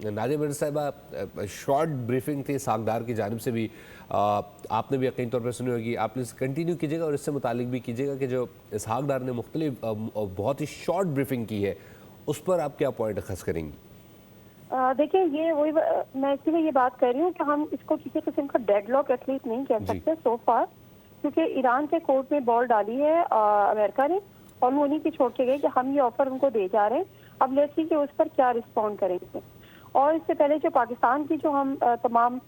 नादिया मिर्ज़ा साहिबा, short briefing थी सागदार की जानिब से भी, आपने भी यकीन तौर पर सुनी होगी, आप इसे कंटिन्यू कीजिएगा और इससे मुतालिक भी कीजिएगा कि जो इसहाक डार ने मुख्तलिफ बहुत ही शॉर्ट ब्रीफिंग की है, उस पर आप क्या पॉइंट अखज़ करेंगी? देखिए, ये वही मैं इसीलिए ये बात कर रही हूँ कि हम इसको किसी किस्म का डेडलॉक एटलीस्ट नहीं कह जी। सकते सो फार, क्योंकि ईरान के कोर्ट में बॉल डाली है अमेरिका ने, और वो उन्हीं की छोड़ के गए कि हम ये ऑफर उनको दे जा रहे हैं, अब लेट्स सी कि उस पर क्या रिस्पॉन्ड करेंगे। और इससे पहले जो पाकिस्तान की जो हम तमाम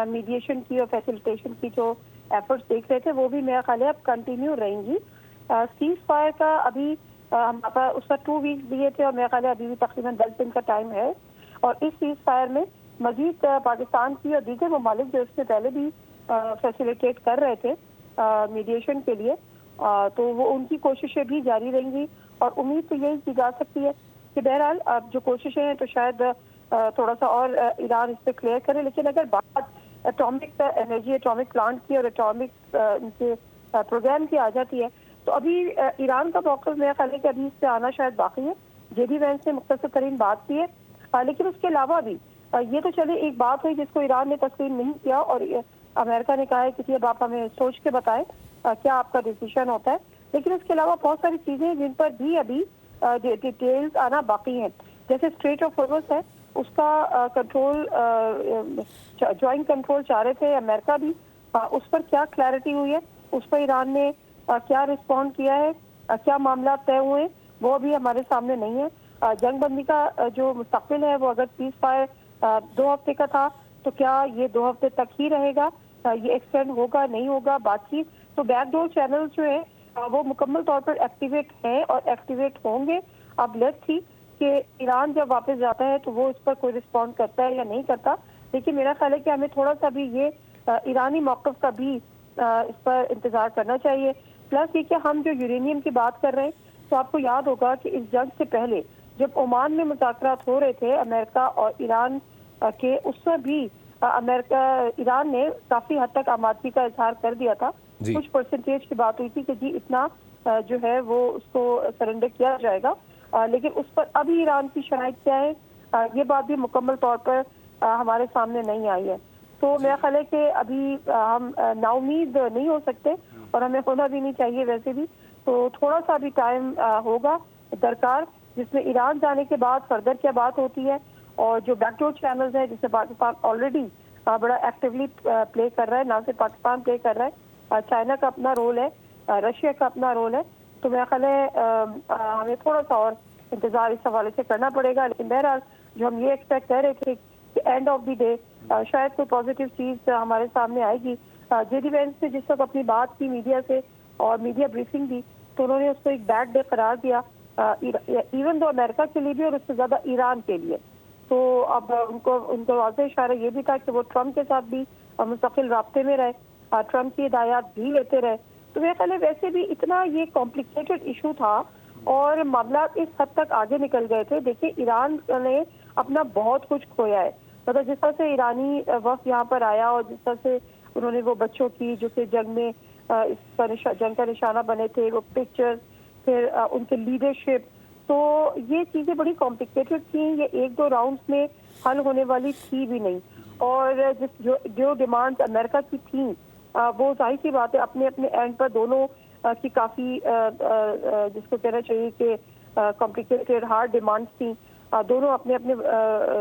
मीडिएशन की और फैसिलिटेशन की जो एफर्ट्स देख रहे थे, वो भी मेरा ख्याल है अब कंटिन्यू रहेंगी। सीज फायर का अभी हमारे उस पर 2 वीक्स दिए थे, और मेरा ख्याल है अभी भी तकरीबन 10 दिन का टाइम है, और इस सीज फायर में मजीद पाकिस्तान की और दीगर ममालिक जो इससे पहले भी फैसिलिटेट कर रहे थे मीडिएशन के लिए, तो वो उनकी कोशिशें भी जारी रहेंगी। और उम्मीद तो यही की जा सकती है कि बहरहाल अब जो कोशिशें हैं तो शायद थोड़ा सा और ईरान इस पर क्लियर करे। लेकिन अगर बात एटॉमिक एनर्जी, एटॉमिक प्लांट की और एटॉमिक इनके प्रोग्राम की आ जाती है, तो अभी ईरान का मौक़िफ़ मेरा ख्याल है कि अभी इससे आना शायद बाकी है। जेडी वैंस ने मुख्तसर तरीन बात की है, लेकिन उसके अलावा भी ये तो चले एक बात हुई जिसको ईरान ने तस्लीम नहीं किया, और अमेरिका ने कहा है कि अब आप हमें सोच के बताएं क्या आपका डिसीजन होता है। लेकिन उसके अलावा बहुत सारी चीज़ें जिन पर भी अभी डिटेल्स आना बाकी हैं, जैसे स्ट्रेट ऑफ हॉर्मुज़ है, उसका कंट्रोल जॉइंट कंट्रोल चाह रहे थे अमेरिका भी, उस पर क्या क्लैरिटी हुई है, उस पर ईरान ने क्या रिस्पॉन्ड किया है, क्या मामला तय हुए, वो अभी हमारे सामने नहीं है। जंग बंदी का जो मुस्तकबिल है, वो अगर सीज फायर 2 हफ्ते का था, तो क्या ये 2 हफ्ते तक ही रहेगा, ये एक्सटेंड होगा नहीं होगा बातचीत। तो बैकडोर चैनल जो है वो मुकम्मल तौर पर एक्टिवेट हैं और एक्टिवेट होंगे। अब लेट्स सी कि ईरान जब वापस जाता है तो वो इस पर कोई रिस्पॉन्ड करता है या नहीं करता। लेकिन मेरा ख्याल है कि हमें थोड़ा सा भी ये ईरानी मौक़िफ़ का भी इस पर इंतज़ार करना चाहिए। प्लस ये कि हम जो यूरेनियम की बात कर रहे हैं, तो आपको याद होगा कि इस जंग से पहले जब ओमान में मुज़ाकरात हो रहे थे अमेरिका और ईरान के, उसमें भी ईरान ने काफ़ी हद तक आमादगी का इजहार कर दिया था। कुछ परसेंटेज की बात हुई थी कि जी इतना जो है वो उसको सरेंडर किया जाएगा, लेकिन उस पर अभी ईरान की शराइत क्या है, ये बात भी मुकम्मल तौर पर हमारे सामने नहीं आई है। तो मेरा ख्याल है कि अभी हम नाउमीद नहीं हो सकते, और हमें होना भी नहीं चाहिए वैसे भी। तो थोड़ा सा भी टाइम होगा दरकार, जिसमें ईरान जाने के बाद फर्दर क्या बात होती है, और जो बैकडोर चैनल्स हैं जिसमें पाकिस्तान ऑलरेडी बड़ा एक्टिवली प्ले कर रहा है, ना सिर्फ पाकिस्तान प्ले कर रहा है, चाइना का अपना रोल है, रशिया का अपना रोल है। तो मेरा ख्याल है हमें थोड़ा सा और इंतजार इस हवाले से करना पड़ेगा। लेकिन बहरहाल जो हम ये एक्सपेक्ट कर रहे थे कि एंड ऑफ द डे शायद कोई पॉजिटिव चीज़ हमारे सामने आएगी। जेडी वैंस ने जिस वक्त अपनी बात की मीडिया से और मीडिया ब्रीफिंग दी, तो उन्होंने उसको एक बैड डे करार दिया, इवन दो अमेरिका के लिए भी और उससे ज़्यादा ईरान के लिए। तो अब उनको वाज़ेह इशारा ये भी था कि वो ट्रम्प के साथ भी मुस्तकिल राब्ते में रहे, ट्रम्प की हिदायत भी लेते रहे। तो मेरे ख्याल है वैसे भी इतना ये कॉम्प्लिकेटेड इशू था और मामला इस हद तक आगे निकल गए थे। देखिए, ईरान ने अपना बहुत कुछ खोया है, मतलब जिस तरह से ईरानी वक्त यहाँ पर आया और जिस तरह से उन्होंने वो बच्चों की जो कि जंग में जंग का निशाना बने थे, वो पिक्चर्स, फिर उनके लीडरशिप, तो ये चीज़ें बड़ी कॉम्प्लिकेटेड थी। ये 1-2 राउंड्स में हल होने वाली थी भी नहीं। और जो डिमांड्स अमेरिका की थी, वो जाहिर सी बात है अपने अपने एंड पर दोनों की काफ़ी जिसको कहना चाहिए कि कॉम्प्लिकेटेड हार्ड डिमांड्स थी। दोनों अपने अपने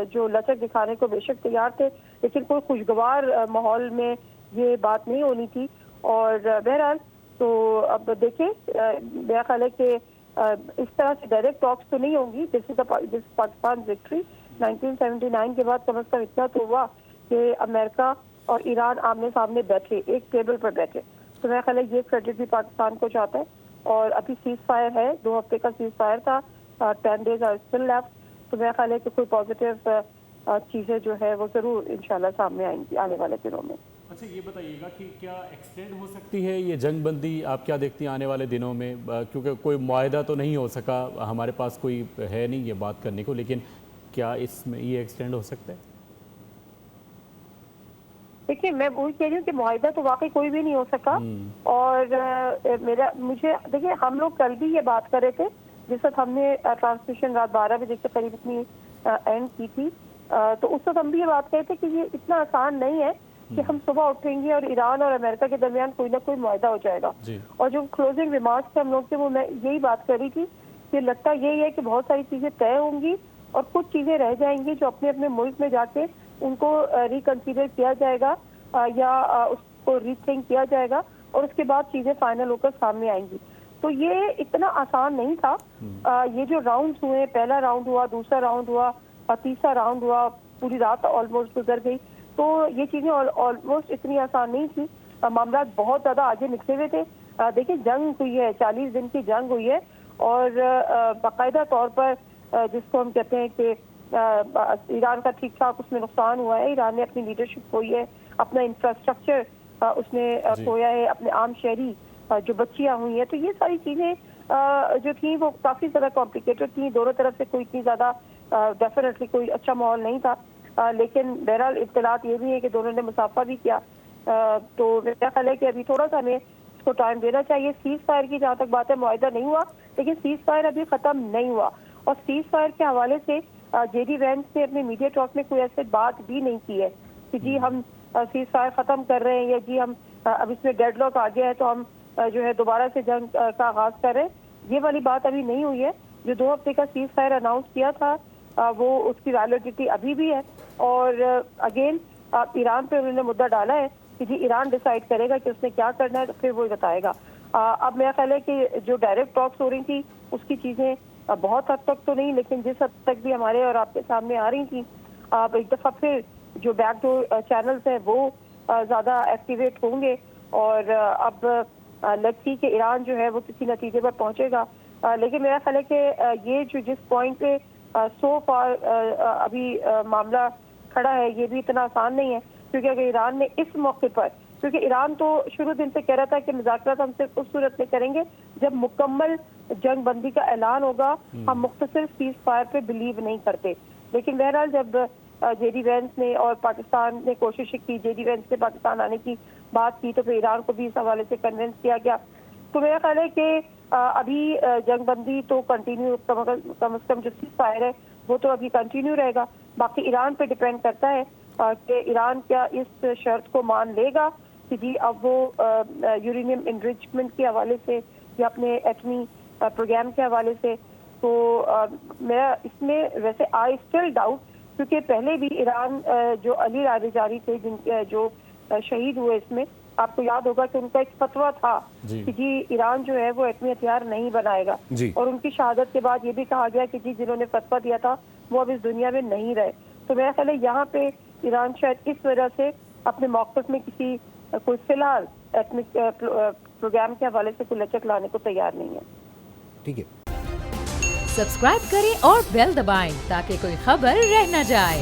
जो लचक दिखाने को बेशक तैयार थे, लेकिन कोई खुशगवार माहौल में ये बात नहीं होनी थी। और बहरहाल तो अब देखें, मेरा ख्याल है कि इस तरह से डायरेक्ट टॉक्स तो नहीं होंगी। दिस पाकिस्तान विक्ट्री 1979 के बाद कम अज कम इतना तो हुआ कि अमेरिका और ईरान आमने सामने बैठे, एक टेबल पर बैठे। तो मेरा ख्याल है ये क्रेडिट भी पाकिस्तान को जाता है। और अभी सीज फायर है, 2 हफ्ते का सीज फायर था, 10 डेज आर स्टिल लेफ्ट। तो मेरा ख्याल है कि कोई पॉजिटिव चीज़ें जो है वो ज़रूर इंशाल्लाह सामने आएंगी आने वाले दिनों में। अच्छा, ये बताइएगा कि क्या एक्सटेंड हो सकती है ये जंग बंदी, आप क्या देखती हैं आने वाले दिनों में? क्योंकि कोई मुआहदा तो नहीं हो सका, हमारे पास कोई है नहीं ये बात करने को, लेकिन क्या इसमें ये एक्सटेंड हो सकता है? देखिए, मैं वही कह रही हूँ कि मुआहदा तो वाकई कोई भी नहीं हो सका। और मुझे देखिए, हम लोग कल भी ये बात कर रहे थे जिस वक्त हमने ट्रांसमिशन रात 12 बजे के करीब अपनी एंड की थी, تو اس وقت ہم بھی یہ بات کہتے کہ یہ اتنا آسان نہیں ہے کہ ہم صبح اٹھیں گے اور ایران اور امریکہ کے درمیان کوئی نہ کوئی معاہدہ ہو جائے گا. اور جو کلوزنگ ریمارکس ہم لوگ سے وہ میں یہی بات کر رہی تھی کہ لگتا یہی ہے کہ بہت ساری چیزیں طے ہوں گی اور کچھ چیزیں رہ جائیں گی جو اپنے اپنے ملک میں جا کے ان کو ریکنسیڈر کیا جائے گا یا اس کو ری تھنک کیا جائے گا اور اس کے بعد چیزیں فائنل ہو کر سامنے آئیں گی. تو یہ اتنا آسان نہیں تھا. یہ جو راؤنڈ ہوئے, پہلا راؤنڈ ہوا, دوسرا راؤنڈ ہوا اور تیسرا راؤنڈ ہوا, پوری رات آلموسٹ گزر گئی. تو یہ چیزیں آلموسٹ اتنی آسان نہیں تھی. معاملات بہت زیادہ آگے نکلے ہوئے تھے. دیکھیں جنگ ہوئی ہے, 40 دن کی جنگ ہوئی ہے اور باقاعدہ طور پر جس کو ہم کہتے ہیں کہ ایران کا ٹھیک ٹھاک اس میں نقصان ہوا ہے. ایران نے اپنی لیڈرشپ کھوئی ہے, اپنا انفراسٹرکچر اس نے کھویا ہے, اپنے عام شہری جو بچیاں ہوئی ہیں. تو یہ ساری چیزیں جو تھیں وہ کافی زیادہ کمپلیکیٹڈ تھیں. دونوں طرف سے کوئی اتنی زیادہ ڈیفینیٹلی کوئی اچھا ماحول نہیں تھا. لیکن بہرحال اطلاعات یہ بھی ہے کہ دونوں نے مسافہ بھی کیا. تو میرا خیال ہے کہ ابھی تھوڑا سا ہمیں اس کو ٹائم دینا چاہیے. سیز فائر کی جہاں تک بات ہے, معاہدہ نہیں ہوا لیکن سیز فائر ابھی ختم نہیں ہوا. اور سیز فائر کے حوالے سے جے ڈی وینس نے اپنے میڈیا ٹاک میں کوئی ایسے بات بھی نہیں کی ہے کہ جی ہم سیز فائر ختم کر رہے ہیں یا جی ہم اب اس میں ڈیڈ لاک آ گیا ہے تو ہم جو ہے دوبارہ سے جنگ کا آغاز کر رہے ہیں. یہ والی بات ابھی نہیں ہوئی ہے. جو 2 ہفتے کا سیز فائر اناؤنس کیا تھا وہ اس کی ویلیڈیٹی ابھی بھی ہے. اور اگین ایران پہ انہوں نے مدعا ڈالا ہے کہ جی ایران ڈیسائیڈ کرے گا کہ اس نے کیا کرنا ہے تو پھر وہ بتائے گا. اب میرا خیال ہے کہ جو ڈائریکٹ ٹاکس ہو رہی تھی اس کی چیزیں بہت حد تک تو نہیں لیکن جس حد تک بھی ہمارے اور آپ کے سامنے آ رہی تھیں, اب ایک دفعہ پھر جو بیک ڈور چینلز ہیں وہ زیادہ ایکٹیویٹ ہوں گے اور اب لگتی کہ ایران جو ہے وہ کسی نتیجے پر پہنچے گا. لیکن میرا خیال ہے کہ یہ جو جس پوائنٹ پہ سو فار ابھی معاملہ کھڑا ہے یہ بھی اتنا آسان نہیں ہے. کیونکہ اگر ایران نے اس موقع پر, کیونکہ ایران تو شروع دن سے کہہ رہا تھا کہ مذاکرات ہم صرف اس صورت میں کریں گے جب مکمل جنگ بندی کا اعلان ہوگا, ہم مختصر سیز فائر پہ بلیو نہیں کرتے. لیکن بہرحال جب جے ڈی وینس نے اور پاکستان نے کوشش کی, جے ڈی وینس نے پاکستان آنے کی بات کی تو پھر ایران کو بھی اس حوالے سے کنونس کیا گیا. تو میرا خیال ہے کہ ابھی جنگ بندی تو کنٹینیو کم از کم جو سیز فائر ہے وہ تو ابھی کنٹینیو رہے گا. باقی ایران پہ ڈپینڈ کرتا ہے کہ ایران کیا اس شرط کو مان لے گا کہ جی اب وہ یورینیم انریچمنٹ کے حوالے سے یا اپنے ایٹمی پروگرام کے حوالے سے. تو میرا اس میں ویسے آئی اسٹل ڈاؤٹ کیونکہ پہلے بھی ایران جو علی رادیجاری تھے جن جو شہید ہوئے اس میں آپ کو یاد ہوگا کہ ان کا ایک فتویٰ تھا کہ جی ایران جو ہے وہ ایٹمی ہتھیار نہیں بنائے گا. اور ان کی شہادت کے بعد یہ بھی کہا گیا کہ جی جنہوں نے فتویٰ دیا تھا وہ اب اس دنیا میں نہیں رہے. تو میرا خیال ہے یہاں پہ ایران شاید اس وجہ سے اپنے موقف میں کسی کوئی فی الحال ایٹمک پروگرام کے حوالے سے کوئی لچک لانے کو تیار نہیں ہے. ٹھیک ہے, سبسکرائب کریں اور بیل دبائیں تاکہ کوئی خبر رہ نہ جائے.